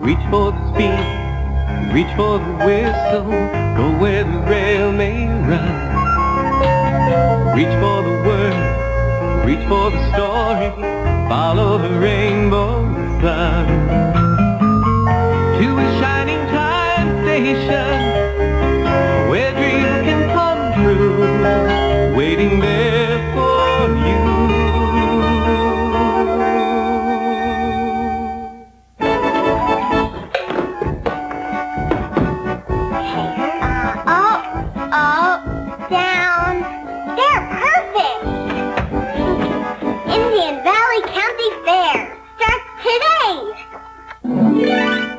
Reach for the speed, reach for the whistle, go where the rail may run. Reach for the word, reach for the story, follow the rainbow sun. To a shining time station, where dreams can come true, waiting there for you.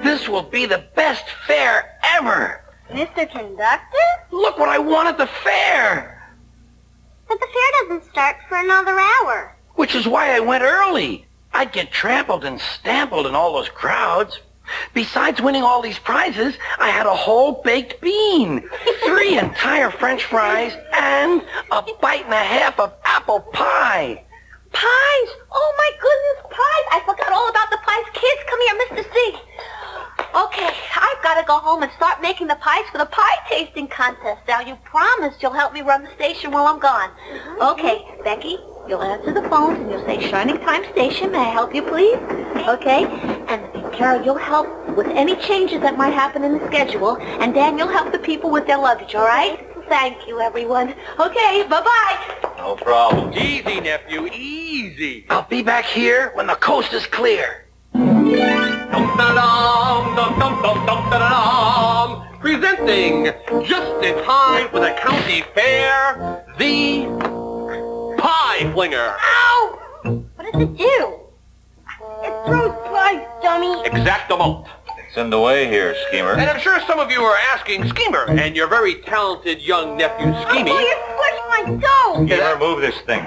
This will be the best fair ever! Mr. Conductor? Look what I won at the fair! But the fair doesn't start for another hour. Which is why I went early. I'd get trampled and stampled in all those crowds. Besides winning all these prizes, I had a whole baked bean, 3 entire French fries, and a bite and a half of apple pie. Pies? Oh, my goodness, pies. I forgot all about the pies. Kids, come here, Mr. C. Okay, I've got to go home and start making the pies for the pie tasting contest. Now, you promised you'll help me run the station while I'm gone. Okay, Becky, you'll answer the phones and you'll say, Shining Time Station, may I help you, please? Okay? And Carol, you'll help with any changes that might happen in the schedule. And Dan, you'll help the people with their luggage, all right? Thank you, everyone. Okay, bye-bye. No problem. Easy, nephew, easy. I'll be back here when the coast is clear. Presenting, just in time for the county fair, the Pie Flinger. Ow! What does it do? It throws pies, dummy. Exactement. It's in the way here, Schemer. And I'm sure some of you are asking, Schemer, and your very talented young nephew, Schemy. Oh, you squished my dough. Schemer, move this thing.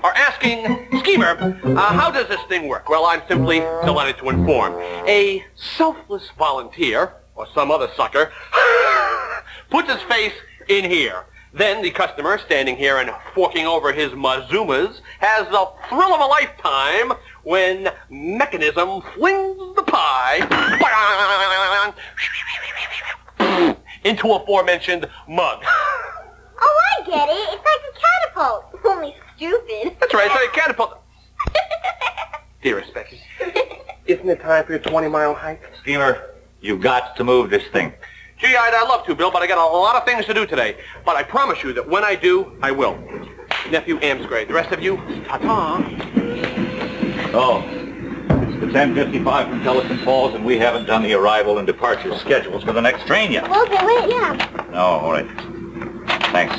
Are asking, Schemer, how does this thing work? Well, I'm simply delighted to inform. A selfless volunteer, or some other sucker, puts his face in here. Then the customer, standing here and forking over his mazumas, has the thrill of a lifetime when mechanism flings the pie into aforementioned mug. Oh, I get it. It's like a catapult. Only stupid. That's right, it's like a catapult. Dearest Becky, isn't it time for your 20-mile hike? Schemer, you've got to move this thing. Gee, I'd love to, Bill, but I got a lot of things to do today. But I promise you that when I do, I will. Nephew Amsgrave. The rest of you, ta-ta. Oh, it's the 10:55 from Pelican Falls, and we haven't done the arrival and departure schedules for the next train yet. We'll do it, yeah. No, all right. Thanks.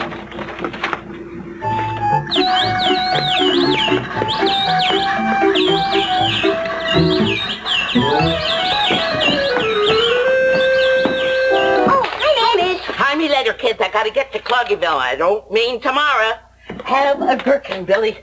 Hi, me later, kids. I gotta get to Cloggyville. I don't mean tomorrow. Have a gherkin, Billy.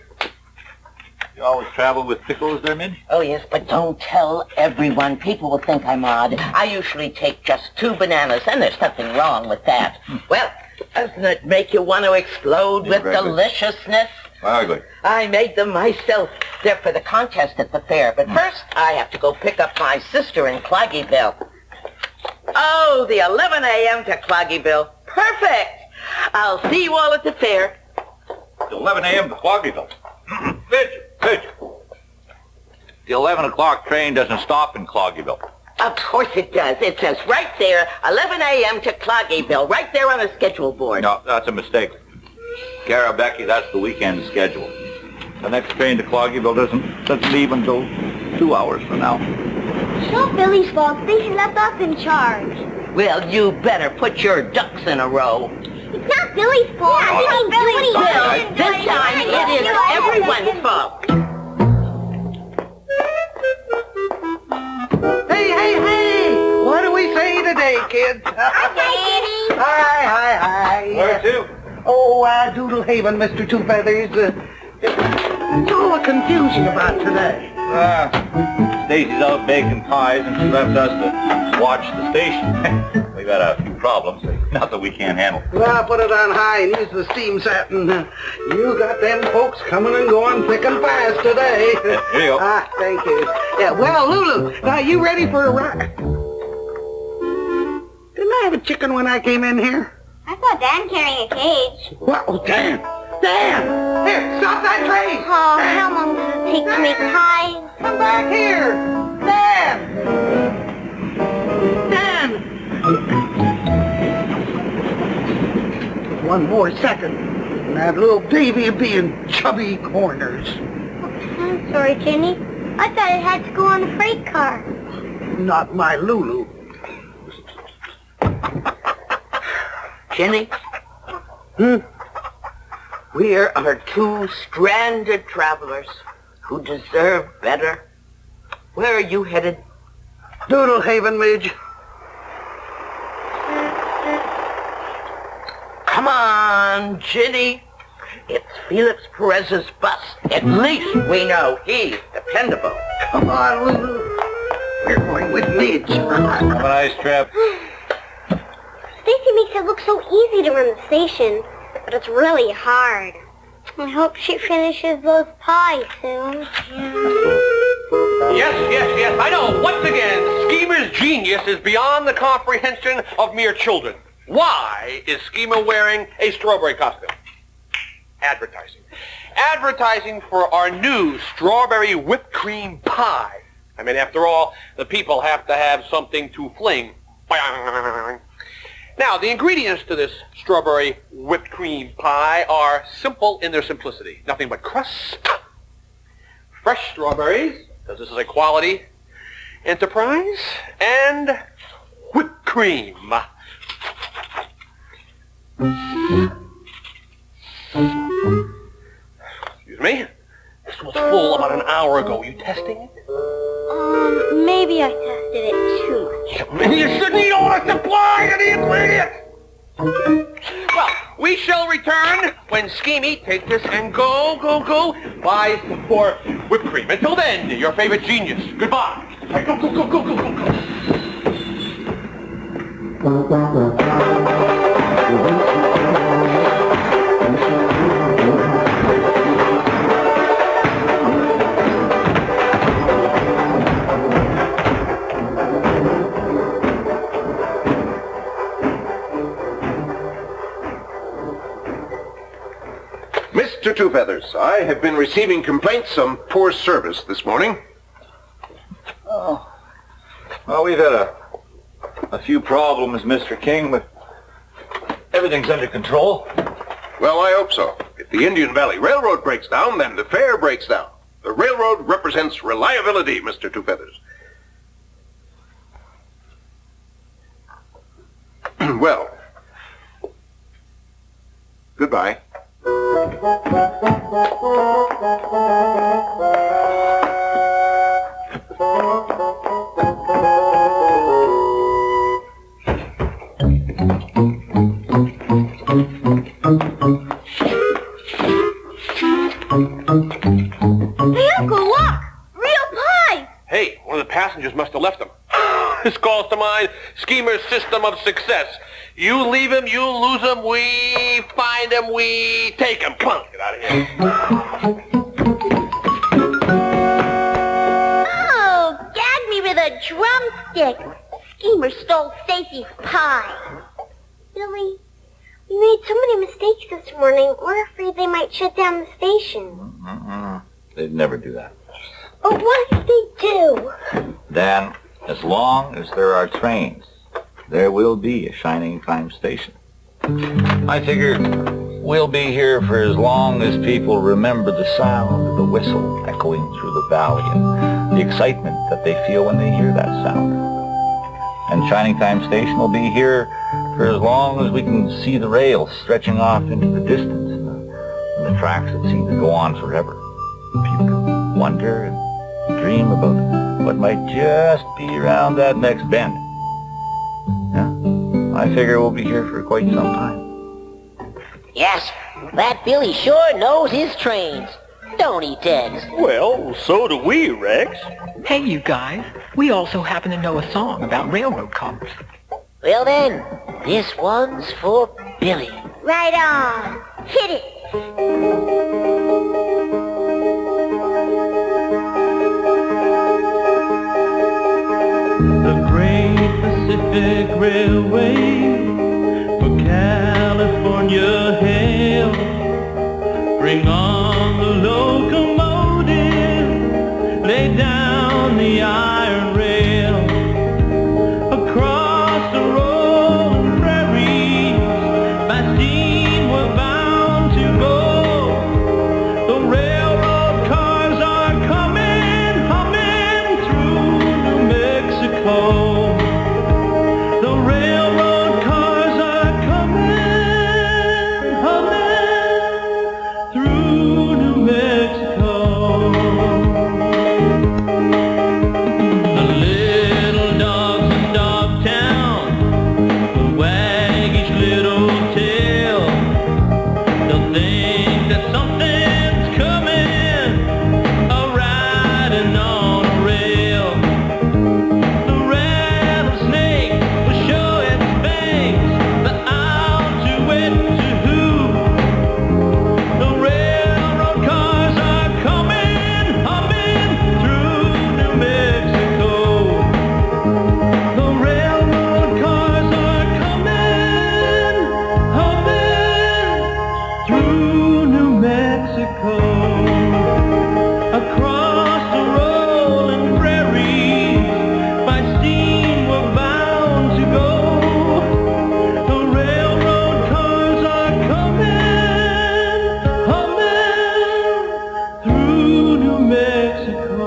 You always travel with pickles there, Min? Oh, yes, but don't tell everyone. People will think I'm odd. I usually take just 2 bananas, and there's nothing wrong with that. Well, doesn't it make you want to explode with deliciousness? Very good. I made them myself. They're for the contest at the fair. But first, I have to go pick up my sister in Cloggyville. Oh, the 11 a.m. to Cloggyville. Perfect. I'll see you all at the fair. It's 11 a.m. to Cloggyville. Pitch. The 11 o'clock train doesn't stop in Cloggyville. Of course it does. It says right there, 11 a.m. to Cloggyville, right there on the schedule board. No, that's a mistake. Cara, Becky, that's the weekend schedule. The next train to Cloggyville doesn't leave until 2 hours from now. It's not Billy's fault. I think he left us in charge. Well, you better put your ducks in a row. It's not Billy's fault. Yeah, I didn't do anything. Well, this time it is everyone's fault. Hey! What do we say today, kids? Hi, Daddy. Hi. Where to? Oh, Doodle Haven, Mr. Two Feathers. It's all a confusion about today. Stacy's out baking pies and she left us to watch the station. We've had a few problems, not that we can't handle. Well, put it on high and use the steam set, and you got them folks coming and going thick and fast today. Here you go. Ah, thank you. Yeah, well, Lulu, now you ready for a ride? Didn't I have a chicken when I came in here? I saw Dan carrying a cage. What? Oh, Dan! Dan! Here, stop that train! Oh, how long does it take to make pies? Come back here! Dan! Dan! One more second, and that little baby would be in chubby corners. I'm sorry, Jenny. I thought it had to go on the freight car. Not my Lulu. Jenny? We are two stranded travelers who deserve better. Where are you headed? Doodle Haven, Midge. Come on, Jenny. It's Felix Perez's bus. At least we know he's dependable. Come on, Lulu. We're going with Midge. Have a nice trip. Stacy makes it look so easy to run the station, but it's really hard. I hope she finishes those pies soon. Yes, I know. Once again, Schemer's genius is beyond the comprehension of mere children. Why is Schemer wearing a strawberry costume? Advertising. Advertising for our new strawberry whipped cream pie. I mean, after all, the people have to have something to fling. Now, the ingredients to this strawberry whipped cream pie are simple in their simplicity. Nothing but crust, fresh strawberries, because this is a quality enterprise, and whipped cream. Excuse me. This was full about an hour ago. You testing it? Maybe I tested it too much. You shouldn't eat all the supply of the ingredients! Well, we shall return when Schemy takes us and go, buys some more whipped cream. Until then, your favorite genius. Goodbye. Go. Mr. Two Feathers, I have been receiving complaints of poor service this morning. Oh. Well, we've had a few problems, Mr. King, but everything's under control. Well, I hope so. If the Indian Valley Railroad breaks down, then the fare breaks down. The railroad represents reliability, Mr. Two Feathers. Well, goodbye. Hey, Uncle, look! Real pies! Hey, one of the passengers must have left them. This calls to mind Schemer's system of success. You leave him, you lose him, we find him, we take him. Come on, get out of here. Oh, gag me with a drumstick. Schemer stole Stacy's pie. Billy, we made so many mistakes this morning, we're afraid they might shut down the station. They'd never do that. But what if they do? Dan, as long as there are trains, there will be a Shining Time station. I figure we'll be here for as long as people remember the sound of the whistle echoing through the valley and the excitement that they feel when they hear that sound. And Shining Time station will be here for as long as we can see the rails stretching off into the distance and the tracks that seem to go on forever. People can wonder and dream about what might just be around that next bend. Yeah, I figure we'll be here for quite some time. Yes, that Billy sure knows his trains. don't he, Tex? Well, so do we, Rex. Hey, you guys. We also happen to know a song about railroad cars. Well then, this one's for Billy. Right on. Hit it. The Great Pacific Railway for California hail. Bring on the locomotive, lay down the iron rail. Across the rolling prairies, by steam we're bound to go. The railroad cars are coming, humming through New Mexico. The railroad cars are coming, humming through New Mexico. The little dogs in Dogtown, the waggish little tail, they'll think that something's coming, a-riding on a rail. The rattlesnake will show its fangs, but I'll do it to who? The railroad cars are coming, humming through New Mexico. The railroad cars are coming, humming through New Mexico. Across the rolling prairies, by steam we're bound to go. The railroad cars are coming, humming through New Mexico.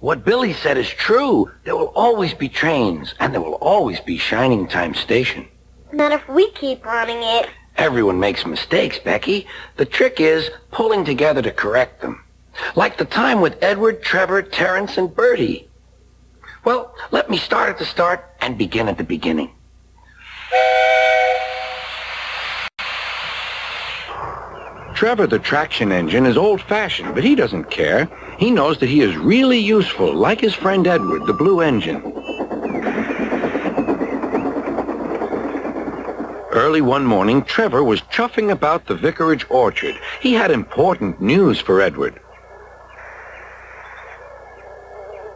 What Billy said is true. There will always be trains, and there will always be Shining Time Station. Not if we keep running it. Everyone makes mistakes, Becky. The trick is pulling together to correct them. Like the time with Edward, Trevor, Terrence, and Bertie. Well, let me start at the start and begin at the beginning. Trevor the traction engine is old-fashioned, but he doesn't care. He knows that he is really useful, like his friend Edward, the blue engine. Early one morning, Trevor was chuffing about the vicarage orchard. He had important news for Edward.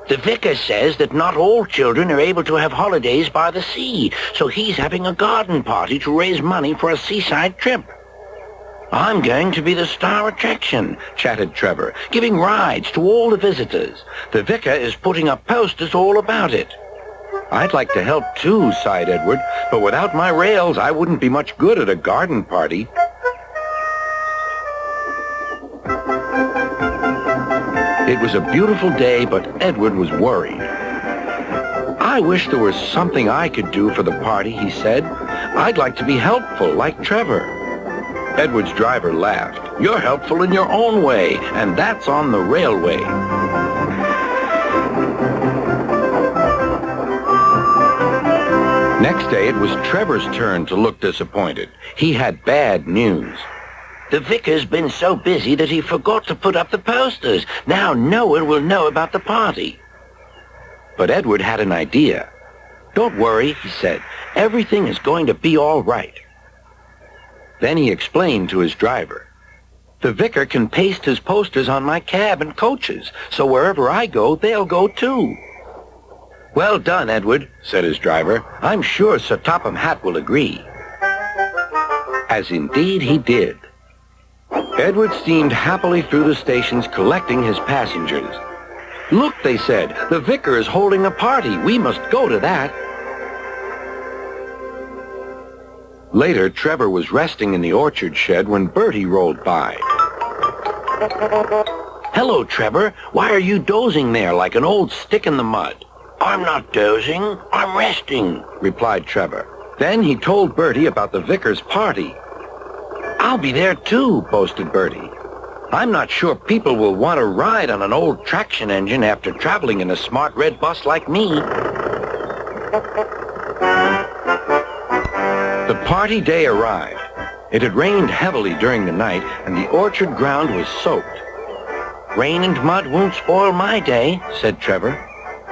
The vicar says that not all children are able to have holidays by the sea, so he's having a garden party to raise money for a seaside trip. I'm going to be the star attraction, chatted Trevor, giving rides to all the visitors. The vicar is putting up posters all about it. I'd like to help too, sighed Edward, but without my rails, I wouldn't be much good at a garden party. It was a beautiful day, but Edward was worried. I wish there was something I could do for the party, he said. I'd like to be helpful, like Trevor. Edward's driver laughed. You're helpful in your own way, and that's on the railway. Next day, it was Trevor's turn to look disappointed. He had bad news. The vicar's been so busy that he forgot to put up the posters. Now no one will know about the party. But Edward had an idea. Don't worry, he said. Everything is going to be all right. Then he explained to his driver. The vicar can paste his posters on my cab and coaches, so wherever I go, they'll go too. Well done, Edward, said his driver. I'm sure Sir Topham Hatt will agree. As indeed he did. Edward steamed happily through the stations collecting his passengers. Look, they said, the vicar is holding a party. We must go to that. Later, Trevor was resting in the orchard shed when Bertie rolled by. Hello, Trevor. Why are you dozing there like an old stick in the mud? I'm not dozing. I'm resting, replied Trevor. Then he told Bertie about the vicar's party. I'll be there too, boasted Bertie. I'm not sure people will want to ride on an old traction engine after traveling in a smart red bus like me. The party day arrived. It had rained heavily during the night, and the orchard ground was soaked. "Rain and mud won't spoil my day," said Trevor.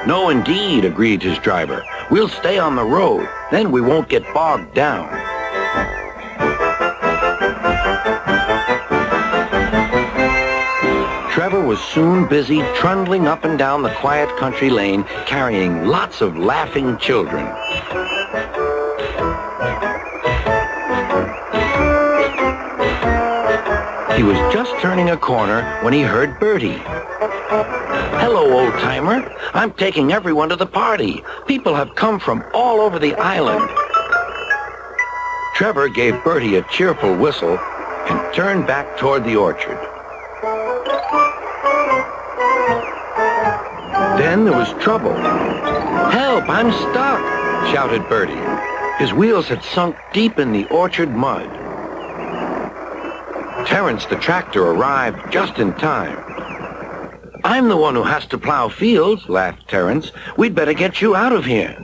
"No, indeed," agreed his driver. "We'll stay on the road. Then we won't get bogged down." Trevor was soon busy trundling up and down the quiet country lane, carrying lots of laughing children. He was just turning a corner when he heard Bertie. "Hello, old-timer. I'm taking everyone to the party. People have come from all over the island." Trevor gave Bertie a cheerful whistle and turned back toward the orchard. Then there was trouble. "Help, I'm stuck!" shouted Bertie. His wheels had sunk deep in the orchard mud. Terence the tractor arrived just in time. "I'm the one who has to plow fields," laughed Terence. "We'd better get you out of here."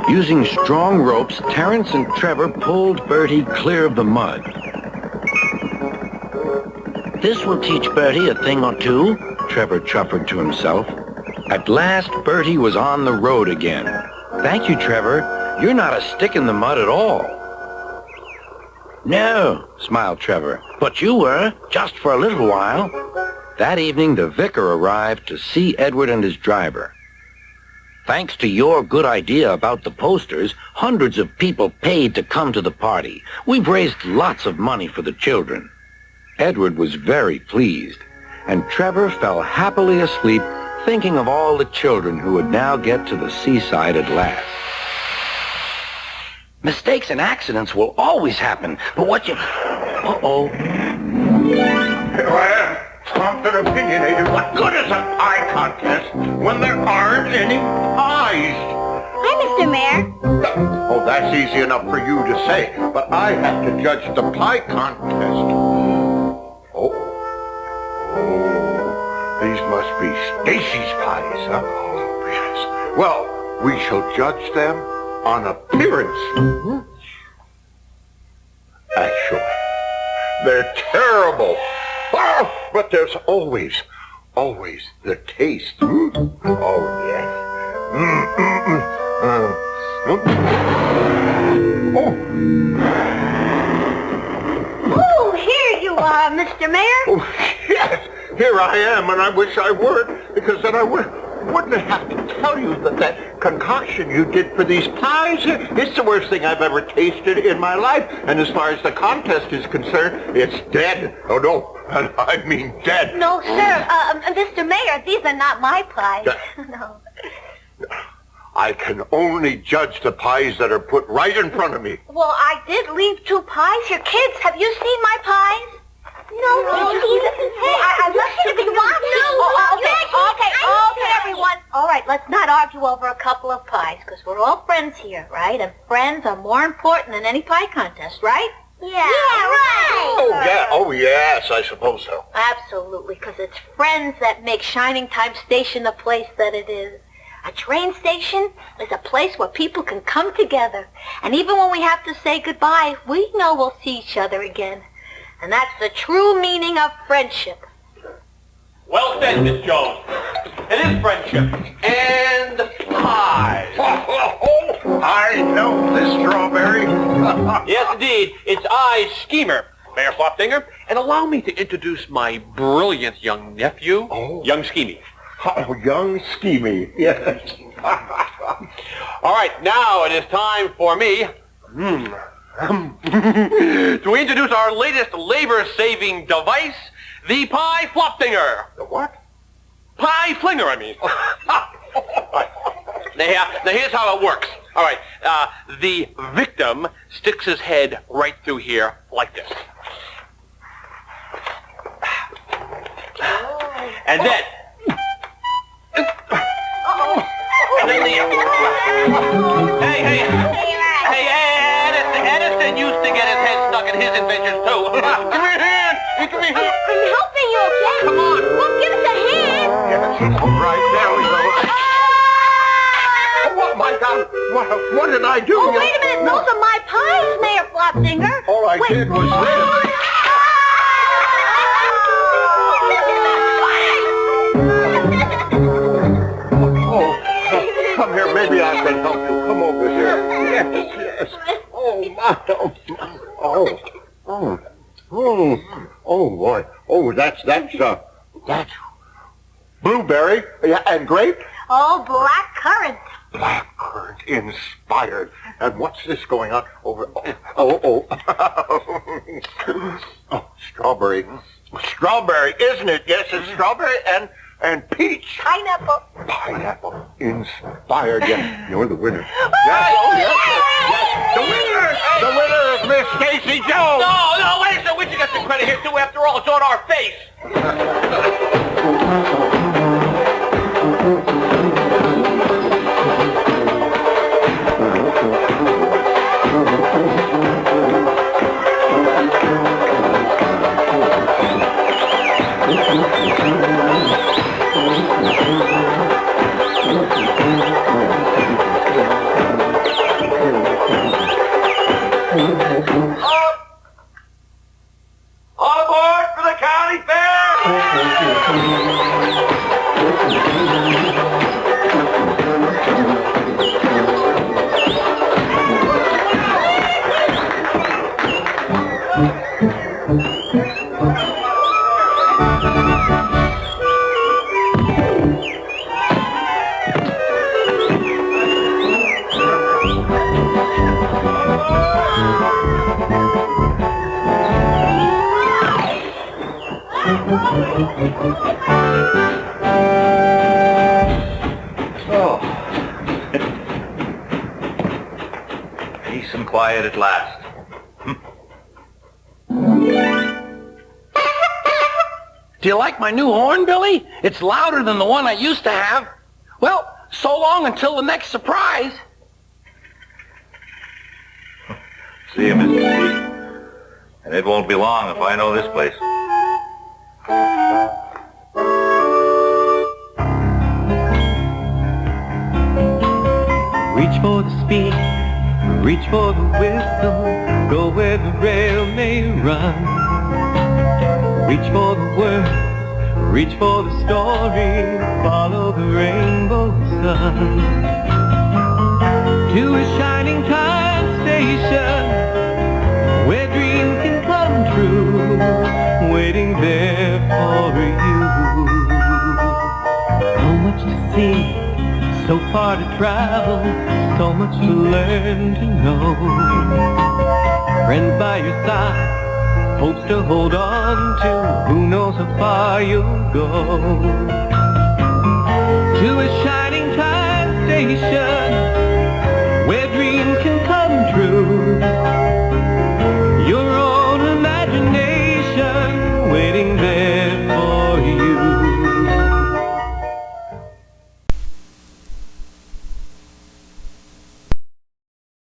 Using strong ropes, Terence and Trevor pulled Bertie clear of the mud. "This will teach Bertie a thing or two," Trevor chuckled to himself. At last, Bertie was on the road again. "Thank you, Trevor. You're not a stick in the mud at all." "No," smiled Trevor, "but you were, just for a little while." That evening, the vicar arrived to see Edward and his driver. "Thanks to your good idea about the posters, hundreds of people paid to come to the party. We've raised lots of money for the children." Edward was very pleased, and Trevor fell happily asleep thinking of all the children who would now get to the seaside at last. Mistakes and accidents will always happen, but what you... Uh-oh. Here I am, prompt and opinionated. What good is a pie contest when there aren't any pies? Hi, Mr. Mayor. Oh, that's easy enough for you to say, but I have to judge the pie contest. Oh, these must be Stacy's pies, huh? Oh, yes. Well, we shall judge them on appearance. Actually, they're terrible. Oh, but there's always the taste. Oh, yes. Oh, here you are, Mr. Mayor. Oh, yes, here I am, and I wish I weren't, because then I wouldn't have to tell you that concoction you did for these pies, it's the worst thing I've ever tasted in my life. And as far as the contest is concerned, it's dead. Oh, no, and I mean dead. No, sir. Mr. Mayor, these are not my pies. No. I can only judge the pies that are put right in front of me. Well, I did leave 2 pies. Your kids, have you seen my pies? No, I left you to be watching. Okay, everyone. All right, let's not argue over a couple of pies, because we're all friends here, right? And friends are more important than any pie contest, right? Yeah, right. Oh, yeah. Oh, yes, I suppose so. Absolutely, because it's friends that make Shining Time Station the place that it is. A train station is a place where people can come together. And even when we have to say goodbye, we know we'll see each other again. And that's the true meaning of friendship. Well said, Miss Jones. It is friendship. And pies. I know this strawberry. Yes, indeed. It's I, Schemer, Mayor Flopdinger, and allow me to introduce my brilliant young nephew, young Schemy. Oh, young Schemy. Yes. All right, now it is time for me to introduce our latest labor-saving device, the Pie Flopdinger. The what? Pie Flinger, I mean. Now, here's how it works. All right, the victim sticks his head right through here like this. And then... And then the... Hey, Edison used to get his head stuck in his inventions, too. Give me a hand! Give me a hand! I'm helping you, okay? Come on. Well, give us a hand. yes. Right, there we go. Oh, my God. What did I do? Oh, wait a minute. Those are my pies, Mayor Flopsinger. All I did was this. Come here, maybe I can help you. Come over here. Yes. Oh, my. Oh, boy. Oh, that's blueberry. Yeah, and grape. Oh, black currant. Blackcurrant inspired. And what's this going on over? Oh, strawberry. Strawberry, isn't it? Yes, it's strawberry and peach. Pineapple Inspired. Yeah, you're the winner. Yes, oh, yes. The winner is Miss Stacy Jones. No, wait a second. We should get some credit here, too. After all, it's on our face. All aboard for the county fair! Oh. Peace and quiet at last. Do you like my new horn, Billy? It's louder than the one I used to have. Well, so long until the next surprise. See you, Mr. C. And it won't be long if I know this place. Reach for the speed, reach for the wisdom, go where the rail may run. Reach for the word, reach for the story, follow the rainbow sun. To a shining time station, where dreams can come true, waiting there for you. So much to see, so far to travel, so much to learn to know. Friends by your side, hopes to hold on to, who knows how far you'll go. To a shining time station,